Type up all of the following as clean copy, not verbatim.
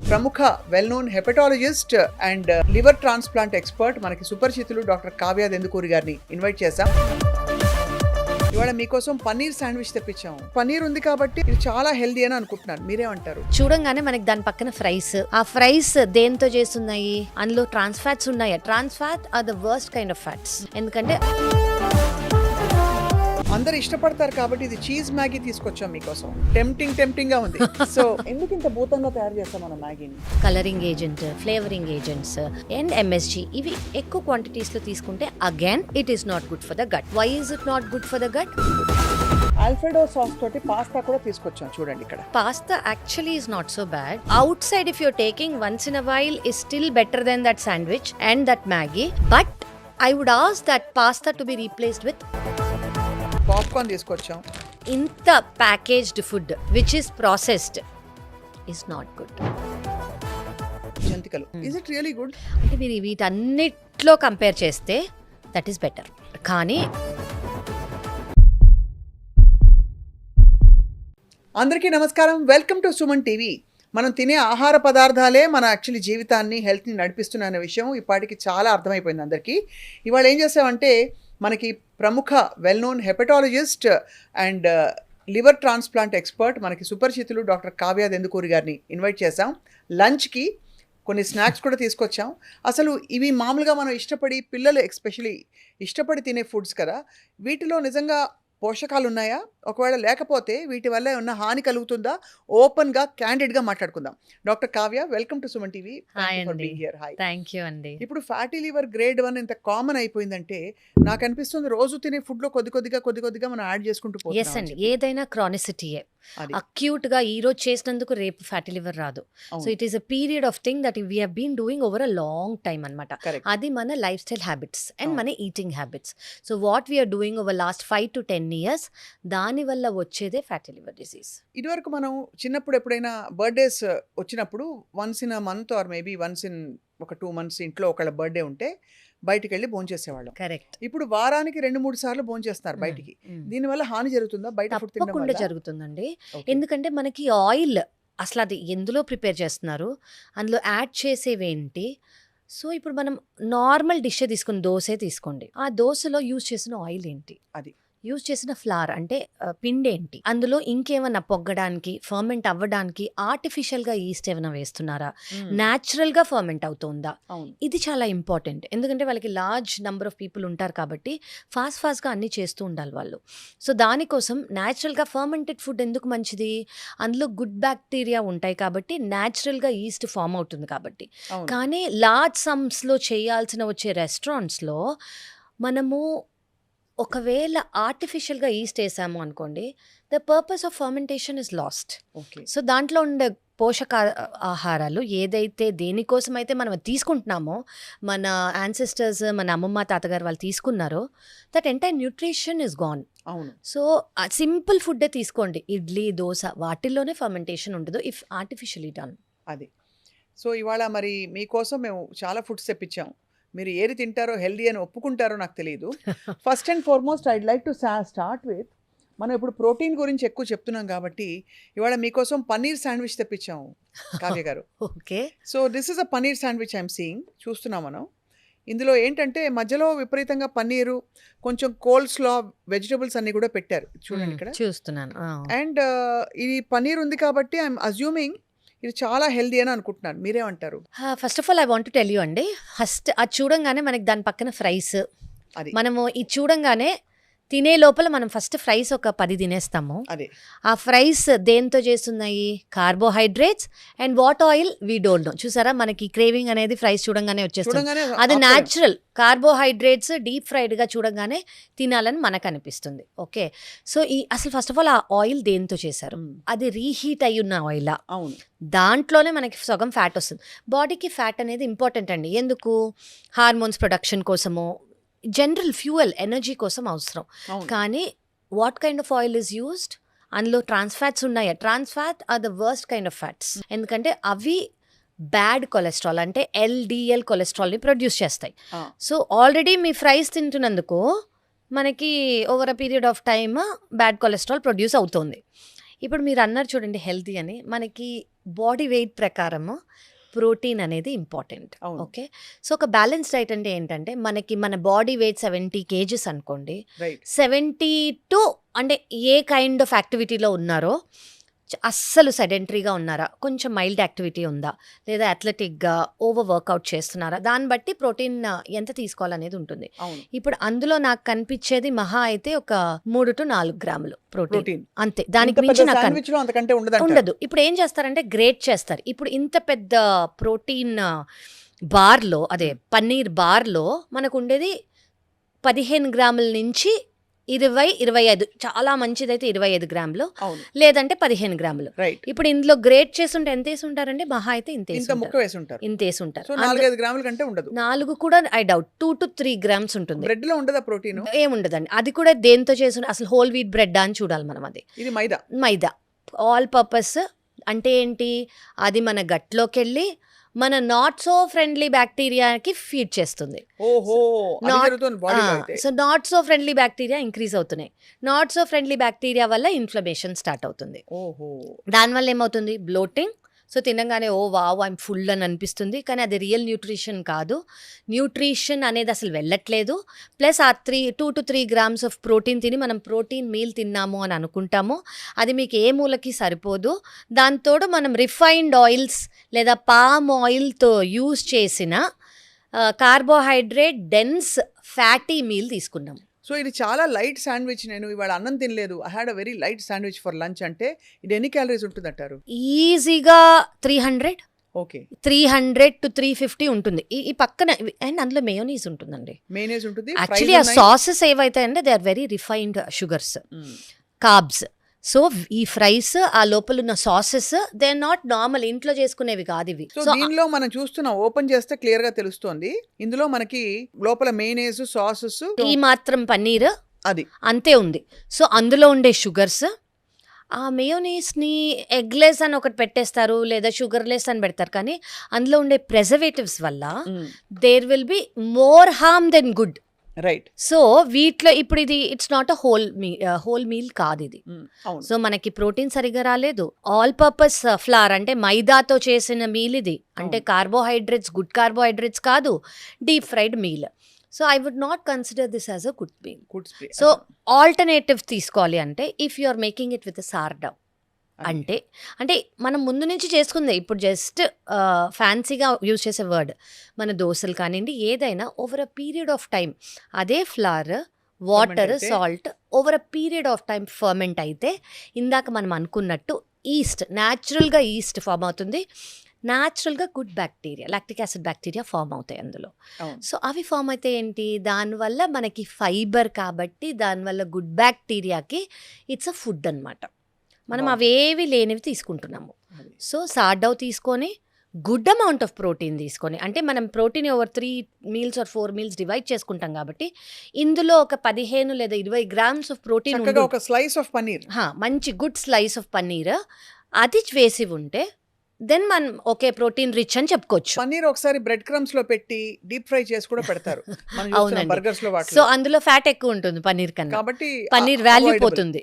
ప్రముఖ well known hepatologist and liver transplant expert మనకి సుపరిచితులు doctor Kavya Dendukuri గారిని ఇన్వైట్ చేశాం. ఇవాళ మీకోసం పన్నీర్ శాండ్విచ్ తెప్పించాము. పన్నీర్ ఉంది కాబట్టి ఇది చాలా హెల్దీ అని అనుకుంటున్నాను, మీరేమంటారు? చూడంగానే మనకి దాని పక్కన ఫ్రైస్, ఆ ఫ్రైస్ దేంతో చేస్తున్నాయి? అందులో ట్రాన్స్ ఫ్యాట్స్ ఉన్నాయి. Trans fat are the worst kind of fats. ఎందుకంటే అందరు ఇష్టపడతారు కాబట్టి ఇది చీజ్ మ్యాగీ తీసుకొచ్చాం మీకోసం. టెంప్టింగ్ గా ఉంది. సో ఎందుకు ఇంత భూతంగా తయారు చేస్తాం మనం మ్యాగీని? Colouring agent, flavouring agents and MSG ఇవి ఎక్కువ క్వాంటిటీస్ లో తీసుకుంటే again it is not good for the gut. Why is it not good for the gut? Alfredo sauce తోటి పాస్తా కూడా తీసుకొచ్చాం, చూడండి ఇక్కడ. Pasta actually is not so bad. Outside if you're taking once in a while is still better than that sandwich and that Maggi. But I would ask that pasta to be replaced with popcorn తీసుకొచ్చాం. ఇంత packaged food which is processed is not good. జంతికలు is it really good? అంటే మీరు వీటన్నిట్లో compare చేస్తే that is better. కానీ అందరికీ నమస్కారం, welcome to Suman TV. మనం తినే ఆహార పదార్థాలే మన యాక్చువల్లీ జీవితాన్ని, హెల్త్ని నడిపిస్తున్న అనే విషయం ఇప్పటికి చాలా అర్థమైపోయింది అందరికీ. ఇవాళ ఏం చేసామంటే మనకి ప్రముఖ well known hepatologist and liver transplant expert మనకి సుపరిచితులు డాక్టర్ కావ్య దెందుకూరి గారిని ఇన్వైట్ చేశాం. లంచ్కి కొన్ని స్నాక్స్ కూడా తీసుకొచ్చాం. అసలు ఇవి మామూలుగా మనం ఇష్టపడి, పిల్లలు ఎస్పెషలీ ఇష్టపడి తినే ఫుడ్స్ కదా, వీటిలో నిజంగా పోషకాలు ఉన్నాయా? ఒకవేళ లేకపోతే వీటి వల్ల ఏమన్నా హాని కలుగుతుందా? ఓపెన్గా, క్యాండిడ్గా మాట్లాడుకుందాం. Doctor Kavya, welcome to Suman TV. Thank you అండి. ఇప్పుడు ఫ్యాటీ లివర్ గ్రేడ్ 1 ఇంత కామన్ అయిపోయిందంటే నాకు అనిపిస్తుంది రోజు తినే ఫుడ్లో కొద్దిగా మనం యాడ్ చేసుకుంటూ ఎస్ అండి. ఏదైనా క్రానిసిటీయే. అది. అక్యూట్ గా ఈ రోజు చేసినందుకు రేపు ఫ్యాటీ లివర్ రాదు. So it is a period of thing that we have been doing over a long time అన్నమాట. Correct. అది మన లైఫ్ స్టైల్ హ్యాబిట్స్ అండ్ అవును. మన eating habits. So what we are doing over last 5 to 10 years దాని వల్ల వచ్చేదే fatty liver disease. ఇదివరకు మనం చిన్నప్పుడు ఎప్పుడైనా బర్త్డేస్ వచ్చినప్పుడు once in a month or maybe once in ఒక 2 months ఇంట్లో ఒకళ్ళ బర్త్డే ఉంటే బయటికి వెళ్ళి భోంచేసేవాళ్ళం. కరెక్ట్. ఇప్పుడు వారానికి 2-3 సార్లు భోంచేస్తున్నారు బయటికి. దీనివల్ల హాని జరుగుతుందా బయట ఫుడ్ తినడం తప్పకుండా వల్ల? జరుగుతుందండి. Okay. ఎందుకంటే మనకి ఆయిల్ అసలు అది ఎందులో ప్రిపేర్ చేస్తున్నారు, అందులో యాడ్ చేసేవేంటి. సో ఇప్పుడు మనం నార్మల్ డిష్ తీసుకుని దోసే తీసుకోండి, ఆ దోశలో యూజ్ చేసిన ఆయిల్ ఏంటి, అది యూజ్ చేసిన ఫ్లార్ అంటే పిండి ఏంటి, అందులో ఇంకేమన్నా పొగ్గడానికి, ఫర్మెంట్ అవ్వడానికి ఆర్టిఫిషియల్గా ఈస్ట్ ఏమైనా వేస్తున్నారా, న్యాచురల్గా ఫర్మెంట్ అవుతుందా? అవును. ఇది చాలా ఇంపార్టెంట్. ఎందుకంటే వాళ్ళకి లార్జ్ నెంబర్ ఆఫ్ పీపుల్ ఉంటారు కాబట్టి ఫాస్ట్గా అన్నీ చేస్తూ ఉండాలి వాళ్ళు. సో దానికోసం న్యాచురల్గా ఫర్మెంటెడ్ ఫుడ్ ఎందుకు మంచిది? అందులో గుడ్ బ్యాక్టీరియా ఉంటాయి కాబట్టి న్యాచురల్గా ఈస్ట్ ఫామ్ అవుతుంది కాబట్టి. అవును. కానీ లార్జ్ సమ్స్లో చేయాల్సిన వచ్చే రెస్టారెంట్స్లో మనము ఒకవేళ ఆర్టిఫిషియల్గా ఈస్ట్ వేసాము అనుకోండి, the purpose of fermentation is last. Okay. So దాంట్లో ఉండే పోషక ఆహారాలు ఏదైతే దేనికోసం అయితే మనం తీసుకుంటున్నామో, మన యాన్సెస్టర్స్, మన అమ్మమ్మ తాతగారు వాళ్ళు తీసుకున్నారో, that entire nutrition is gone. అవును. సో సింపుల్ ఫుడ్డే తీసుకోండి, ఇడ్లీ, దోశ, వాటిల్లోనే ఫర్మెంటేషన్ ఉండదు ఇఫ్ ఆర్టిఫిషియలీ డన్. అది. సో ఇవాళ మరి మీకోసం మేము చాలా ఫుడ్స్ తెప్పించాం. మీరు ఏది తింటారో, హెల్దీ అని ఒప్పుకుంటారో నాకు తెలియదు. First and foremost I'd like to start with, మనం ఇప్పుడు ప్రోటీన్ గురించి ఎక్కువ చెప్తున్నాం కాబట్టి ఇవాళ మీకోసం పన్నీర్ శాండ్విచ్ తెప్పించాము కావ్య గారు. Okay. So this is a paneer sandwich I'm seeing, చూస్తున్నాం మనం. ఇందులో ఏంటంటే మధ్యలో విపరీతంగా పన్నీరు, కొంచెం కోల్స్లా, వెజిటబుల్స్ అన్నీ కూడా పెట్టారు, చూడండి ఇక్కడ. చూస్తున్నాను. అండ్ ఇది పన్నీర్ ఉంది కాబట్టి ఐఎమ్ అజ్యూమింగ్ ఇది చాలా హెల్దీ అని అనుకుంటున్నాను, మీరేమంటారు? First of all I want to tell you అండి, ఫస్ట్ అది చూడంగానే మనకి దాని పక్కన ఫ్రైస్, అది మనము ఇది చూడంగానే తినే లోపల మనం ఫస్ట్ ఫ్రైస్ ఒక 10 తినేస్తాము. అదే. ఆ ఫ్రైస్ దేంతో చేస్తున్నాయి? Carbohydrates and what oil we don't know. చూసారా, మనకి క్రేవింగ్ అనేది ఫ్రైస్ చూడంగానే వచ్చేస్తుంది. చూడంగానే అది ఆపలేం. న్యాచురల్ కార్బోహైడ్రేట్స్ డీప్ ఫ్రైడ్గా చూడంగానే తినాలని మనకు అనిపిస్తుంది. ఓకే. సో అసలు ఫస్ట్ ఆఫ్ ఆల్ ఆ ఆయిల్ దేంతో చేశారు? అది రీహీట్ అయి ఉన్న ఆయిలా? అవును. దాంట్లోనే మనకి సగం ఫ్యాట్ వస్తుంది. బాడీకి ఫ్యాట్ అనేది ఇంపార్టెంట్ అండి. ఎందుకు? హార్మోన్స్ ప్రొడక్షన్ కోసము, జనరల్ ఫ్యూయల్, ఎనర్జీ కోసం అవసరం. అవును. కానీ what kind of oil is used? అందులో ట్రాన్స్ ఫ్యాట్స్ ఉన్నాయి. Trans fat are the worst kind of fats. ఎందుకంటే అవి బ్యాడ్ కొలెస్ట్రాల్ అంటే LDL కొలెస్ట్రాల్ని ప్రొడ్యూస్ చేస్తాయి. సో ఆల్రెడీ మీ ఫ్రైస్ తింటున్నందుకు మనకి over a period of time bad cholesterol produce అవుతుంది. ఇప్పుడు మీరు అన్నారు చూడండి హెల్తీ అని, మనకి బాడీ వెయిట్ ప్రకారము ప్రోటీన్ అనేది ఇంపార్టెంట్. అవును. ఓకే. సో ఒక బ్యాలెన్స్ డైట్ అంటే ఏంటంటే మనకి మన బాడీ వెయిట్ 70 kgs అనుకోండి. రైట్. 70 టు అంటే ఏ కైండ్ ఆఫ్ యాక్టివిటీలో ఉన్నారో, అస్సలు సెడెంటరీగా ఉన్నారా, కొంచెం మైల్డ్ యాక్టివిటీ ఉందా, లేదా అథ్లెటిక్గా ఓవర్ వర్కౌట్ చేస్తున్నారా, దాన్ని బట్టి ప్రోటీన్ ఎంత తీసుకోవాలనేది ఉంటుంది. అవును. ఇప్పుడు అందులో నాకు కనిపించేది మహా అయితే ఒక 3 to 4 గ్రాములు ప్రోటీన్, ప్రోటీన్ అంతే. దానికి మించి నాకు శాండ్విచ్ లో అంతకంటే ఉండదు. ఇప్పుడు ఏం చేస్తారంటే గ్రేట్ చేస్తారు. ఇప్పుడు ఇంత పెద్ద ప్రోటీన్ బార్లో, అదే పన్నీర్ బార్లో మనకు ఉండేది 15 గ్రాముల నుంచి 20-25, చాలా మంచిదైతే 25 గ్రాములు, అవును. లేదంటే 15 గ్రాములు. రైట్. ఇప్పుడు ఇందులో గ్రేట్ చేస్తుంటే ఎంత వేసి ఉంటారంటే మహా అయితే ఇంత ఇంత ముక్క వేసి ఉంటారు. ఇంత వేసి ఉంటారు. సో 4-5 గ్రాముల కంటే ఉండదు. 4 కూడా ఐ డౌట్ 2 to 3 గ్రామ్స్ ఉంటుంది. బ్రెడ్ లో ఉండదా ప్రోటీన్? ఏముండదండి. అది కూడా దేంతో చేసి, అసలు హోల్ వీట్ బ్రెడ్ అని చూడాలి మనం. అది ఇది మైదా. మైదా. ఆల్ పర్పస్ అంటే ఏంటి, అది మన గట్లోకి వెళ్ళి మన నాట్ సో ఫ్రెండ్లీ బ్యాక్టీరియాకి ఫీడ్ చేస్తుంది. ఓహో, అది జరుగుతుంది బాడీలో అయితే. So not so friendly bacteria increase అవుతున్నాయి. నాట్ సో ఫ్రెండ్లీ బ్యాక్టీరియా వల్ల ఇన్ఫ్లమేషన్ స్టార్ట్ అవుతుంది. ఓహో. దానివల్ల ఏమవుతుంది, బ్లోటింగ్. సో తినగానే ఓ వావ్ ఐమ్ ఫుల్ అని అనిపిస్తుంది, కానీ అది రియల్ న్యూట్రిషన్ కాదు. న్యూట్రిషన్ అనేది అసలు వెళ్ళట్లేదు. ప్లస్ ఆ 2 to 3 గ్రామ్స్ ఆఫ్ ప్రోటీన్ తిని మనం ప్రోటీన్ మీల్ తిన్నాము అని అనుకుంటాము. అది మీకు ఏ మూలకి సరిపోదు. దాంతోడు మనం రిఫైన్డ్ ఆయిల్స్ లేదా పామ్ ఆయిల్తో యూజ్ చేసిన కార్బోహైడ్రేట్ డెన్స్ ఫ్యాటీ మీల్ తీసుకున్నాము. సో ఇది చాలా లైట్ శాండ్విచ్. నేను ఇవాళ అన్నం తినలేదు, I had a very light sandwich for lunch అంటే ఇది ఎన్ని క్యాలరీస్ ఉంటుంది అంటారు? ఈజీగా 300 ఓకే. 300 to 350 ఉంటుంది. ఈ పక్కన అండ్ అందులో మేయోనీస్ ఉంటుందండి. మేనేజ్ ఉంటుంది. యాక్చువల్లీ ఆ సాసెస్ ఏవైతే అంటే they are very refined sugars, carbs. So ఈ ఫ్రైస్, ఆ లోపల ఉన్న sauces, they are not normal ఇంట్లో చేసుకునేవి కాదు ఇవి. సో దీనిలో మనం చూస్తున్నాం, ఓపెన్ చేస్తే క్లియర్ గా తెలుస్తోంది. ఇందులో మనకి లోపల మేనేజ్, సాసెస్, ఈ మాత్రం పన్నీర్ అది అంతే ఉంది. సో అందులో ఉండే షుగర్స్, ఆ మేయోనీస్ని ఎగ్లెస్ అని ఒకటి పెట్టేస్తారు, లేదా షుగర్లెస్ అని పెడతారు, కానీ అందులో ఉండే ప్రెజర్వేటివ్స్ వల్ల there will be more harm than good. Right. So వీటిలో ఇప్పుడు ఇది it's not a whole meal కాదు ఇది. సో మనకి ప్రోటీన్ సరిగా రాలేదు. ఆల్ పర్పస్ ఫ్లార్ అంటే మైదాతో చేసిన మీల్ ఇది. అంటే కార్బోహైడ్రేట్స్, గుడ్ కార్బోహైడ్రేట్స్ కాదు, deep fried meal. So I would not consider this as a good meal. So alternative తీసుకోవాలి అంటే if you are making it with sourdough, అంటే మనం ముందు నుంచి చేసుకుందే, ఇప్పుడు జస్ట్ ఫ్యాన్సీగా యూజ్ చేసే వర్డ్. మన దోశలు కానివ్వండి, ఏదైనా over a period of time అదే flour, water, salt over a period of time ferment అయితే ఇందాక మనం అనుకున్నట్టు న్యాచురల్గా ఈస్ట్ ఫామ్ అవుతుంది. న్యాచురల్గా good bacteria, lactic acid bacteria form అవుతాయి అందులో. సో అవి ఫామ్ అయితే ఏంటి, దానివల్ల మనకి ఫైబర్ కాబట్టి దానివల్ల గుడ్ బ్యాక్టీరియాకి ఇట్స్ అ ఫుడ్ అనమాట. మనం అవేవి లేనివి తీసుకుంటున్నాము. సో సార్డౌ తీసుకొని గుడ్ అమౌంట్ ఆఫ్ ప్రోటీన్ తీసుకొని, అంటే మనం protein over 3 meals or 4 meals divide చేసుకుంటాం కాబట్టి ఇందులో ఒక 15 లేదా 20 గ్రామ్స్ ఆఫ్ ప్రోటీన్, ఒక స్లైస్ ఆఫ్ పన్నీర్, మంచి గుడ్ స్లైస్ ఆఫ్ పన్నీర్ అది వేసి ఉంటే దెన్ మనం ఓకే ప్రోటీన్ రిచ్ అని చెప్పుకోవచ్చు. పన్నీర్ ఒకసారి బ్రెడ్ క్రమ్స్ లో పెట్టి డీప్ ఫ్రై చేసి కూడా పెడతారు బర్గర్స్ లో. సో అందులో ఫ్యాట్ ఎక్కువ ఉంటుంది పన్నీర్ కన్నా, కాబట్టి పన్నీర్ వాల్యూ పోతుంది,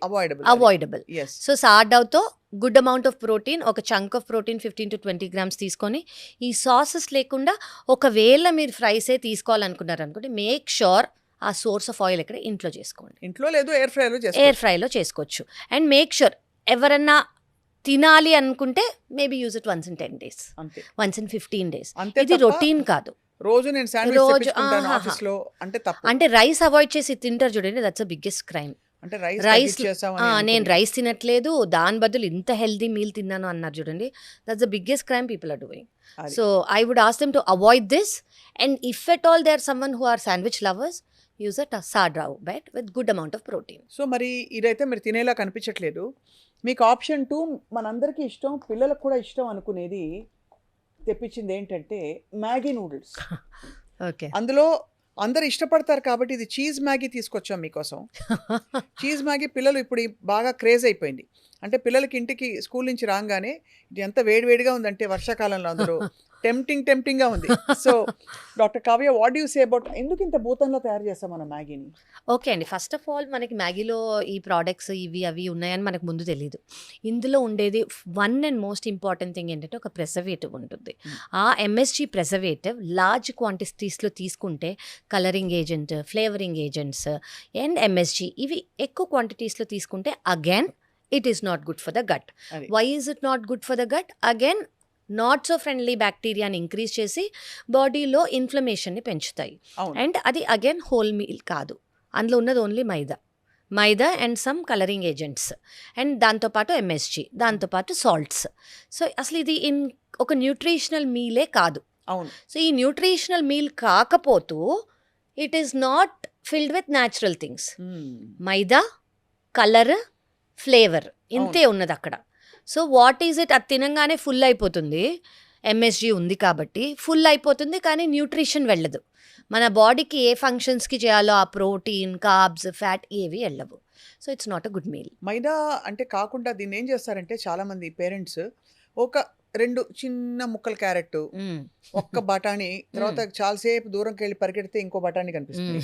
అవాయిడబుల్. సో సార్డౌతో గుడ్ అమౌంట్ ఆఫ్ ప్రోటీన్, ఒక chunk of protein 15 to 20 grams తీసుకొని, ఈ సాసెస్ లేకుండా ఒకవేళ మీరు ఫ్రైసే తీసుకోవాలనుకున్నారు అనుకుంటే మేక్ షూర్ ఆ సోర్స్ ఆఫ్ ఆయిల్ ఎక్కడ ఇంట్లో చేసుకోండి. ఇంట్లో లేదు, ఎయిర్ ఫ్రైలో చేసుకోవచ్చు. అండ్ మేక్ షూర్ ఎవరన్నా తినాలి అనుకుంటే maybe use it once in 10 days, once in 15 days. ఇది రొటీన్ కాదు. రోజు నేను శాండ్విచ్ తెప్పించుకుంటాను ఆఫీస్ లో అంటే తప్పు. అంటే రైస్ అవాయిడ్ చేసి తింటారు చూడండి, దట్స్ అ బిగ్గెస్ట్ క్రైమ్. అంటే రైస్ నేను రైస్ తినట్లేదు, దాని బదులు ఇంత హెల్దీ మీల్ తిన్నాను అన్నారు చూడండి, that's the biggest crime people are doing. So I would ask them to avoid this. And if at all they are someone who are sandwich lovers, use a sourdough bread with good amount of protein. So మరి ఇదైతే మీరు తినేలా కనిపించట్లేదు. మీకు option 2 మనందరికీ ఇష్టం, పిల్లలకు కూడా ఇష్టం అనుకునేది తెప్పించింది ఏంటంటే మ్యాగీ నూడిల్స్. ఓకే. అందులో అందరు ఇష్టపడతారు కాబట్టి ఇది చీజ్ మ్యాగీ తీసుకొచ్చాం మీకోసం. చీజ్ మ్యాగీ పిల్లలు ఇప్పుడు బాగా క్రేజ్ అయిపోయింది. అంటే పిల్లలకి ఇంటికి స్కూల్ నుంచి రాగానే ఇది ఎంత వేడివేడిగా ఉందంటే వర్షాకాలంలో అందులో టెంప్టింగ్గా ఉంది. So doctor Kavya, what you say about ఎందుకు ఇంత భూతంలో తయారు చేస్తాం మనం మ్యాగీని? ఓకే అండి. ఫస్ట్ ఆఫ్ ఆల్ మనకి మ్యాగీలో ఈ ప్రోడక్ట్స్ ఇవి అవి ఉన్నాయని మనకు ముందు తెలీదు. ఇందులో ఉండేది one and most important thing ఏంటంటే ఒక ప్రిజర్వేటివ్ ఉంటుంది. ఆ ఎంఎస్జీ ప్రిజర్వేటివ్ లార్జ్ క్వాంటిటీస్లో తీసుకుంటే colouring agent, flavouring agents and MSG ఇవి ఎక్కువ క్వాంటిటీస్లో తీసుకుంటే again it is not good for the gut. అది. Why is it not good for the gut? Again not so friendly బ్యాక్టీరియాని ఇంక్రీజ్ చేసి బాడీలో ఇన్ఫ్లమేషన్ని పెంచుతాయి. అవును. అండ్ అది అగైన్ హోల్ మీల్ కాదు, అందులో ఉన్నది only maida and some colouring agents and దాంతోపాటు ఎంఎస్జీ, దాంతోపాటు సాల్ట్స్. సో అసలు ఇది ఒక న్యూట్రిషనల్ మీలే కాదు. అవును. సో ఈ న్యూట్రిషనల్ మీల్ కాకపోతూ it is not filled with natural things. Maida, colour, flavour ఇంతే ఉన్నది అక్కడ. So what is it? అది తినంగానే ఫుల్ అయిపోతుంది, ఎంఎస్జీ ఉంది కాబట్టి ఫుల్ అయిపోతుంది, కానీ న్యూట్రిషన్ వెళ్ళదు. మన బాడీకి ఏ ఫంక్షన్స్కి చేయాలో ఆ ప్రోటీన్, కార్బ్స్, ఫ్యాట్ ఏవి వెళ్ళవు. So it's not a good meal. Maida అంటే కాకుండా దీన్ని ఏం చేస్తారంటే చాలామంది పేరెంట్స్ ఒక 2 చిన్న ముక్కల క్యారెట్, ఒక్క బఠానీ, తర్వాత చాలాసేపు దూరంకి వెళ్ళి పరిగెడితే ఇంకో బఠానీ కనిపిస్తుంది.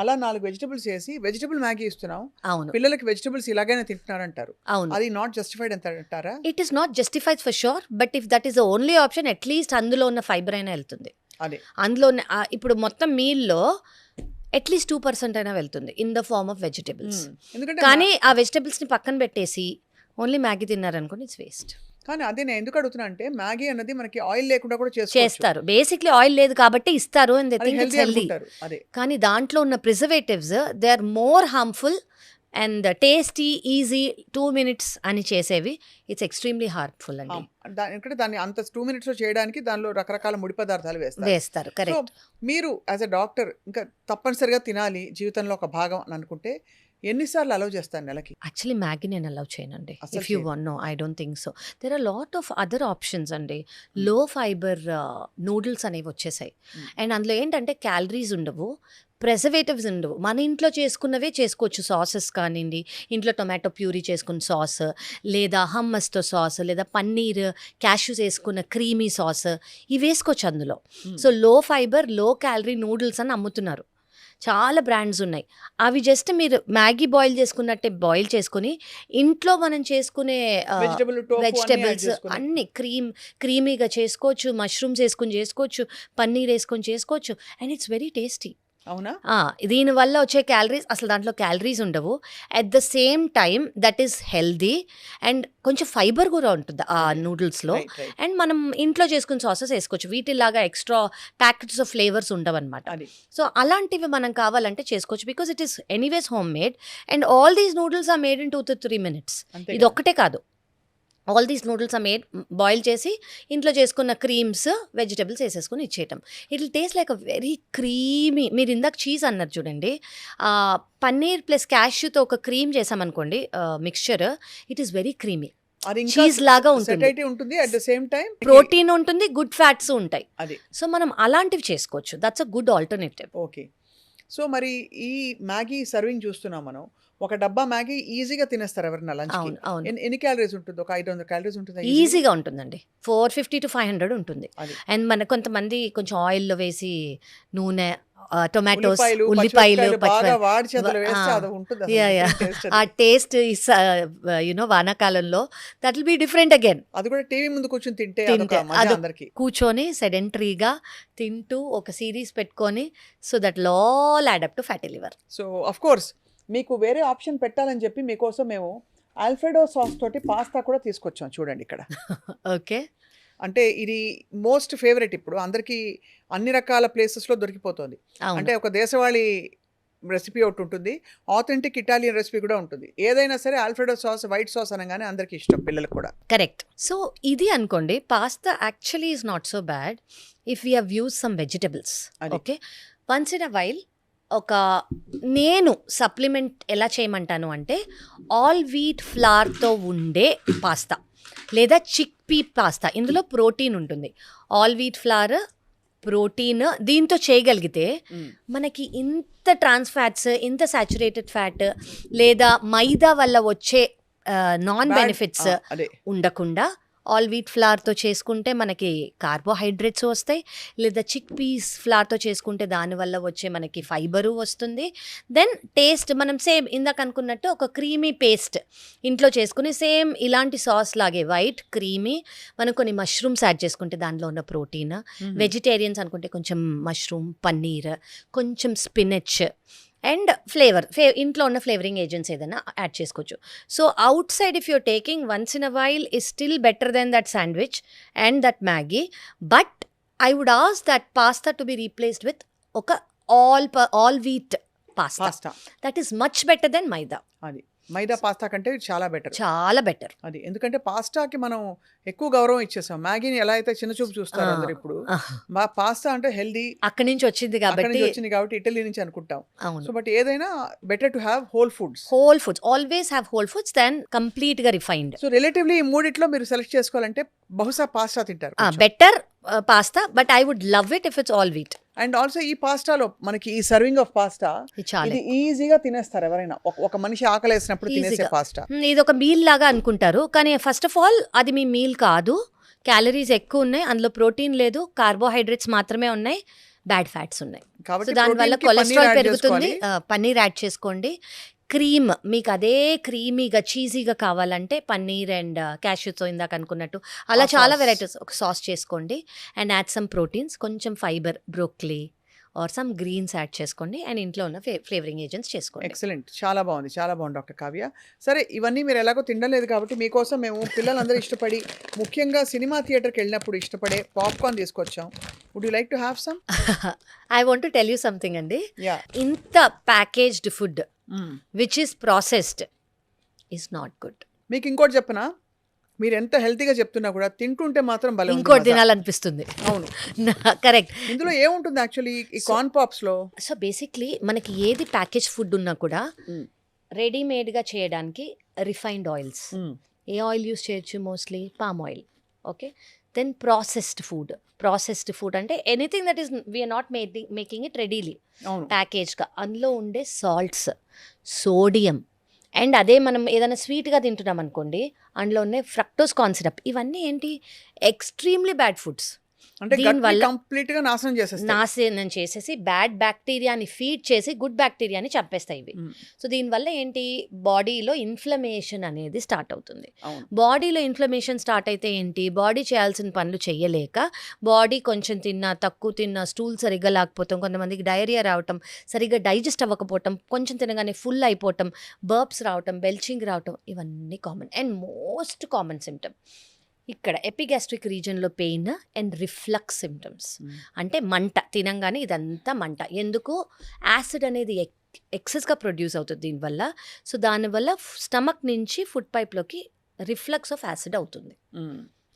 అలా 4 వెజిటబుల్స్ వేసి వెజిటబుల్ మ్యాగీ ఇస్తున్నాం. అవును, పిల్లలకి వెజిటబుల్స్ ఇలాగైనా తింటున్నారంటారు. అవును. అది నాట్ జస్టిఫైడ్ అంటారా? It is not justified for sure, but if that is the only option at least అందులో ఉన్న ఫైబర్ అయినా వెళ్తుంది. అదే అందులో ఇప్పుడు మొత్తం మీల్లో అట్లీస్ట్ 2% అయినా వెళ్తుంది in the form of vegetables. ఎందుకంటే కానీ ఆ వెజిటబుల్స్ని పక్కన పెట్టేసి ఓన్లీ మ్యాగీ తిన్నారనుకోండి, ఇట్స్ వేస్ట్. కానీ అదే నేను ఎందుకు అడుగుతున్నా అంటే మ్యాగీ అన్నది మనకి ఆయిల్ లేకుండా కూడా చేస్తారు. బేసిక్లీ ఆయిల్ లేదు కాబట్టి ఇస్తారు and they think it's healthy. అనుకుంటారు. అదే. కానీ దాంట్లో ఉన్న preservatives they are more harmful and tasty, easy, 2 minutes అని చేసేవి ఇట్స్ ఎక్స్ట్రీమ్లీ హార్మ్ఫుల్ అండి. ఎందుకంటే దాన్ని అంత 2 minutes లో చేయడానికి దానిలో రకరకాల ముడి పదార్థాలు వేస్తారు. So correct. మీరు యాజ్ అ డాక్టర్ ఇంకా తప్పనిసరిగా తినాలి జీవితంలో ఒక భాగం అని అనుకుంటే ఎన్నిసార్లు అలౌ చేస్తాను నెలకి? యాక్చువల్లీ మ్యాగీ నేను అలౌ చేయనండి. అసలు if you want no, I don't think so. There are lot of other options అండి. లో ఫైబర్ నూడిల్స్ అనేవి వచ్చేసాయి. అండ్ అందులో ఏంటంటే క్యాలరీస్ ఉండవు, ప్రెజర్వేటివ్స్ ఉండవు. మన ఇంట్లో చేసుకున్నవే చేసుకోవచ్చు. సాసెస్ కానివ్వండి, ఇంట్లో టొమాటో ప్యూరీ చేసుకున్న సాస్, లేదా హమ్మస్తో సాస్, లేదా పన్నీర్, క్యాష్యూస్ వేసుకున్న క్రీమీ సాస్, ఇవి వేసుకోవచ్చు అందులో. సో లో ఫైబర్, లో క్యాలరీ నూడిల్స్ అని అమ్ముతున్నారు. చాలా బ్రాండ్స్ ఉన్నాయి. అవి జస్ట్ మీరు మ్యాగీ బాయిల్ చేసుకున్నట్టే బాయిల్ చేసుకుని ఇంట్లో మనం చేసుకునే వెజిటబుల్స్ అన్ని క్రీమీగా చేసుకోవచ్చు, మష్రూమ్స్ వేసుకుని చేసుకోవచ్చు, పన్నీర్ వేసుకొని చేసుకోవచ్చు, అండ్ ఇట్స్ వెరీ టేస్టీ. అవునా? దీనివల్ల వచ్చే క్యాలరీస్, అసలు దాంట్లో క్యాలరీస్ ఉండవు. At the same time that is healthy and కొంచెం ఫైబర్ కూడా ఉంటుంది ఆ నూడిల్స్లో. అండ్ మనం ఇంట్లో చేసుకుని సాసెస్ వేసుకోవచ్చు. వీటిలాగా ఎక్స్ట్రా ప్యాకెట్స్ ఆఫ్ ఫ్లేవర్స్ ఉండవన్నమాట. సో అలాంటివి మనం కావాలంటే చేసుకోవచ్చు, because it is anyways home made and all these noodles are made in 2 to 3 minutes. ఇది ఒక్కటే కాదు, all these noodles are made, boil చేసి ఇంట్లో చేసుకున్న క్రీమ్స్, వెజిటబుల్స్ వేసేసుకుని ఇచ్చేయటం. It will taste like a very creamy. మీరు ఇందాక చీజ్ అన్నారు చూడండి, పన్నీర్ ప్లస్ క్యాష్యూతో ఒక క్రీమ్ చేసామనుకోండి mixture, it is very creamy, cheese లాగా ఉంటుంది. At the same time protein ఉంటుంది, గుడ్ ఫ్యాట్స్ ఉంటాయి. అది. సో మనం అలాంటివి చేసుకోవచ్చు. That's a good alternative. Okay. So మరి ఈ మ్యాగీ సర్వింగ్ చూస్తున్నాం మనం, ఒక డబ్బా మ్యాగీ ఈజీగా తినేస్తారు ఎవరైనా లంచ్. ఎన్ని క్యాలరీస్ ఉంటుంది? ఒక 500 క్యాలరీస్ ఉంటుంది. ఈజీగా ఉంటుందండి. 450 to 500 ఉంటుంది. అండ్ మన కొంతమంది కొంచెం ఆయిల్లో వేసి నూనె, టొమాటోస్, ఉల్లిపాయలు, ఆ టేస్ట్ వానాకాలంలో that will be different again. అది కూడా టీవీ ముందు కూర్చొని తింటే కూర్చొని సెడెంటరీగా తింటూ ఒక సిరీస్ పెట్టుకొని, so that all add up to fatty liver. So of course మీకు వేరే ఆప్షన్ పెట్టాలని చెప్పి మీకోసం మేము ఆల్ఫ్రెడో సాస్ తోటి పాస్తా కూడా తీసుకొచ్చాం. చూడండి ఇక్కడ. ఓకే. అంటే ఇది మోస్ట్ ఫేవరెట్ ఇప్పుడు అందరికీ, అన్ని రకాల ప్లేసెస్లో దొరికిపోతుంది. అంటే ఒక దేశవాళీ రెసిపీ ఒకటి ఉంటుంది, ఆథెంటిక్ ఇటాలియన్ రెసిపీ కూడా ఉంటుంది. ఏదైనా సరే ఆల్ఫ్రెడో సాస్, వైట్ సాస్ అనగానే అందరికీ ఇష్టం, పిల్లలకు కూడా. కరెక్ట్. సో ఇది అనుకోండి, pasta actually is not so bad if you have use some vegetables. Okay, once in a while నేను సప్లిమెంట్ ఎలా చేయమంటాను అంటే ఆల్ వీట్ ఫ్లార్తో ఉండే పాస్తా లేదా చిక్ పీ పాస్తా. ఇందులో ప్రోటీన్ ఉంటుంది. ఆల్ వీట్ ఫ్లార్, ప్రోటీన్, దీంతో చేయగలిగితే మనకి ఇంత ట్రాన్స్ ఫ్యాట్స్, ఇంత సాచురేటెడ్ ఫ్యాట్ లేదా మైదా వల్ల వచ్చే నాన్ Bad- బెనిఫిట్స్ అదే ఉండకుండా ఆల్ వీట్ ఫ్లార్తో చేసుకుంటే మనకి కార్బోహైడ్రేట్స్ వస్తాయి, లేదా చిక్ పీస్ ఫ్లార్తో చేసుకుంటే దానివల్ల వచ్చే మనకి ఫైబరు వస్తుంది. దెన్ టేస్ట్ మనం సేమ్ ఇందాక అనుకున్నట్టు ఒక క్రీమీ పేస్ట్ ఇంట్లో చేసుకుని సేమ్ ఇలాంటి సాస్ లాగే వైట్ క్రీమీ మనం కొన్ని మష్రూమ్స్ యాడ్ చేసుకుంటే దానిలో ఉన్న ప్రోటీన్, వెజిటేరియన్స్ అనుకుంటే కొంచెం మష్రూమ్, పన్నీర్, కొంచెం స్పినచ్ అండ్ ఇంట్లో ఉన్న ఫ్లేవరింగ్ ఏజెంట్స్ ఏదైనా యాడ్ చేసుకోవచ్చు. So outside if you're taking once in a while is still better than that sandwich and that Maggi. But I would ask that pasta to be replaced with ఒక all wheat pasta. Pasta that is much better than maida. అది maida pasta కంటే ఇది చాలా better. చాలా better. అది ఎందుకంటే పాస్తాకి మనం ఎక్కువ గౌరవం ఇచ్చేసాం. మ్యాగీని ఎలా అయితే చిన్న చూపు చూస్తారు అందరు ఇప్పుడు, మా పాస్తా అంటే హెల్దీ అక్కడి నుంచి వచ్చింది అక్కడి కాబట్టి. నుంచి వచ్చింది కాబట్టి ఇటలీ నుంచి అనుకుంటాం. అవును, సో బట్ ఏదైనా better to have whole foods. Always have whole foods than కంప్లీట్గా రిఫైన్డ్. సో రిలేటివ్లీ ఈ మూడిట్లో మీరు సెలెక్ట్ చేసుకోవాలంటే బహుశా పాస్తా తింటారు. Better pasta, but I would love it if it's all wheat. And also ఈ పాస్టాలో మనకి ఈ సర్వింగ్ ఆఫ్ పాస్తా చాలా ఇది ఈజీగా తినేస్తారు ఎవరైనా. ఒక మనిషి ఆకలి వేసినప్పుడు తినేసే Easy-గా. పాస్తా. ఇది ఒక మీల్ లాగా అనుకుంటారు, కానీ ఫస్ట్ ఆఫ్ ఆల్ అది మీ మీల్ కాదు. క్యాలరీస్ ఎక్కువ ఉన్నాయి, అందులో ప్రోటీన్ లేదు, కార్బోహైడ్రేట్స్ మాత్రమే ఉన్నాయి, బ్యాడ్ ఫ్యాట్స్ ఉన్నాయి. సో కాబట్టి దానివల్ల protein కి పన్నీర్ కొలెస్ట్రాల్ యాడ్ పెరుగుతుంది. చేసుకోవాలి. పన్నీర్ యాడ్ చేసుకోండి. క్రీమ్ మీకు అదే క్రీమీగా చీజీగా కావాలంటే పన్నీర్ అండ్ క్యాష్యూతో ఇందాక అనుకున్నట్టు అలా ఆ చాలా sauce. వెరైటీస్ ఒక సాస్ చేసుకోండి. అండ్ యాడ్ సమ్ ప్రోటీన్స్, కొంచెం fibre, broccoli or some greens add చేసుకోండి. అండ్ ఇంట్లో ఉన్న ఫ్లేవరింగ్ ఏజెంట్స్ చేసుకోండి. ఎక్సలెంట్, చాలా బాగుంది, చాలా బాగుంది డాక్టర్ కావ్య. సరే ఇవన్నీ మీరు ఎలాగో తినలేదు కాబట్టి మీకోసం మేము పిల్లలందరూ ఇష్టపడి ముఖ్యంగా సినిమా థియేటర్కి వెళ్ళినప్పుడు ఇష్టపడే పాప్కార్న్ తీసుకొచ్చాం. Would you like to have some? I want to tell you something అండి. యా. ఇంత packaged food which is processed is not good. మీకు ఇంకోటి చెప్పనా, మీరు ఎంత హెల్తీగా చెప్తున్నా కూడా తింటుంటే మాత్రం భలే ఉంది ఇంకోటి మజా. తినాలనిపిస్తుంది. అవును. కరెక్ట్. ఇందులో ఏముంటుంది యాక్చువల్లీ ఈ కార్న్ పాప్స్ లో? సో బేసిక్లీ మనకి ఏది ప్యాకేజ్ ఫుడ్ ఉన్నా కూడా రెడీమేడ్గా చేయడానికి రిఫైన్డ్ ఆయిల్స్. ఏ ఆయిల్ యూస్ చేయొచ్చు? Mostly palm oil. Okay. Then processed food అంటే anything that is we're not making it readily, అవును. ప్యాకేజ్గా. అందులో ఉండే సాల్ట్స్, సోడియం, అండ్ అదే మనం ఏదైనా స్వీట్గా తింటున్నాం అనుకోండి, అందులో ఉండే ఫ్రక్టోస్ కార్న్ సిరప్, ఇవన్నీ ఏంటి ఎక్స్ట్రీమ్లీ బ్యాడ్ ఫుడ్స్. అంటే దీనివల్ల కంప్లీట్ గా నాశనం చేసేస్తాయి. నాశనం చేసేసి బ్యాడ్ బ్యాక్టీరియాని ఫీడ్ చేసి గుడ్ బ్యాక్టీరియాని చంపేస్తాయి ఇవి. సో దీనివల్ల ఏంటి, బాడీలో ఇన్ఫ్లమేషన్ అనేది స్టార్ట్ అవుతుంది. అవును. బాడీలో ఇన్ఫ్లమేషన్ స్టార్ట్ అయితే ఏంటి, బాడీ చేయాల్సిన పనులు చేయలేక బాడీ కొంచెం తిన్నా, తక్కువ తిన్నా, స్టూల్ సరిగ్గా లేకపోవటం, కొంతమందికి డయేరియా రావటం, సరిగ్గా డైజెస్ట్ అవ్వకపోవటం, కొంచెం తినగానే ఫుల్ అయిపోవటం, బర్ప్స్ రావటం, బెల్చింగ్ రావటం, ఇవన్నీ common. And most common symptom ఇక్కడ ఎపిగాస్ట్రిక్ రీజన్లో పెయిన్ అండ్ రిఫ్లక్స్ సిమ్టమ్స్. అంటే మంట, తినంగానే ఇదంతా మంట. ఎందుకు? యాసిడ్ అనేది ఎక్సెస్గా ప్రొడ్యూస్ అవుతుంది దీనివల్ల. సో దానివల్ల స్టమక్ నుంచి ఫుడ్ పైప్లోకి రిఫ్లక్స్ ఆఫ్ యాసిడ్ అవుతుంది.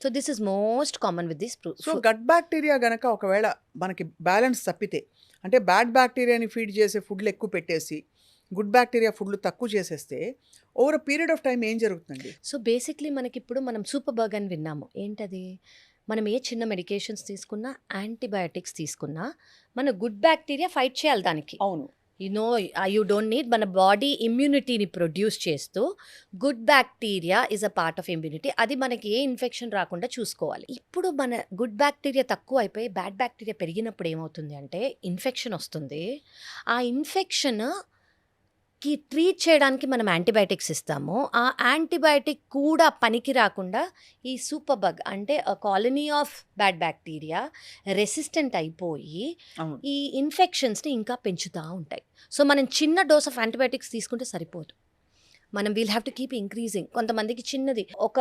So this is most common with this. So gut bacteria గనక ఒకవేళ మనకి బ్యాలెన్స్ తప్పితే, అంటే బ్యాడ్ బ్యాక్టీరియాని ఫీడ్ చేసే ఫుడ్లు ఎక్కువ పెట్టేసి గుడ్ బ్యాక్టీరియా ఫుడ్లు తక్కువ చేసేస్తే over a period of time ఏం జరుగుతుందండి? సో బేసిక్లీ మనకి ఇప్పుడు మనం సూపర్ బగ్ అని విన్నాము. ఏంటది? మనం ఏ చిన్న మెడికేషన్స్ తీసుకున్నా, యాంటీబయాటిక్స్ తీసుకున్నా, మన గుడ్ బ్యాక్టీరియా ఫైట్ చేయాలి దానికి. అవును. యూ డోంట్ నీడ్, మన బాడీ ఇమ్యూనిటీని ప్రొడ్యూస్ చేస్తూ good bacteria is a part of immunity. అది మనకి ఏ ఇన్ఫెక్షన్ రాకుండా చూసుకోవాలి. ఇప్పుడు మన గుడ్ బ్యాక్టీరియా తక్కువ అయిపోయి బ్యాడ్ బ్యాక్టీరియా పెరిగినప్పుడు ఏమవుతుంది అంటే ఇన్ఫెక్షన్ వస్తుంది. ఆ ఇన్ఫెక్షన్ కి ట్రీట్ చేయడానికి మనం యాంటీబయాటిక్స్ ఇస్తాము. ఆ యాంటీబయాటిక్ కూడా పనికి రాకుండా ఈ సూపర్ బగ్ అంటే colony of bad bacteria resistant అయిపోయి అవును. ఈ ఇన్ఫెక్షన్స్ని ఇంకా పెంచుతూ ఉంటాయి. సో మనం చిన్న డోస్ ఆఫ్ యాంటీబయాటిక్స్ తీసుకుంటే సరిపోదు, మనం we'll have to keep increasing. కొంతమందికి చిన్నది ఒక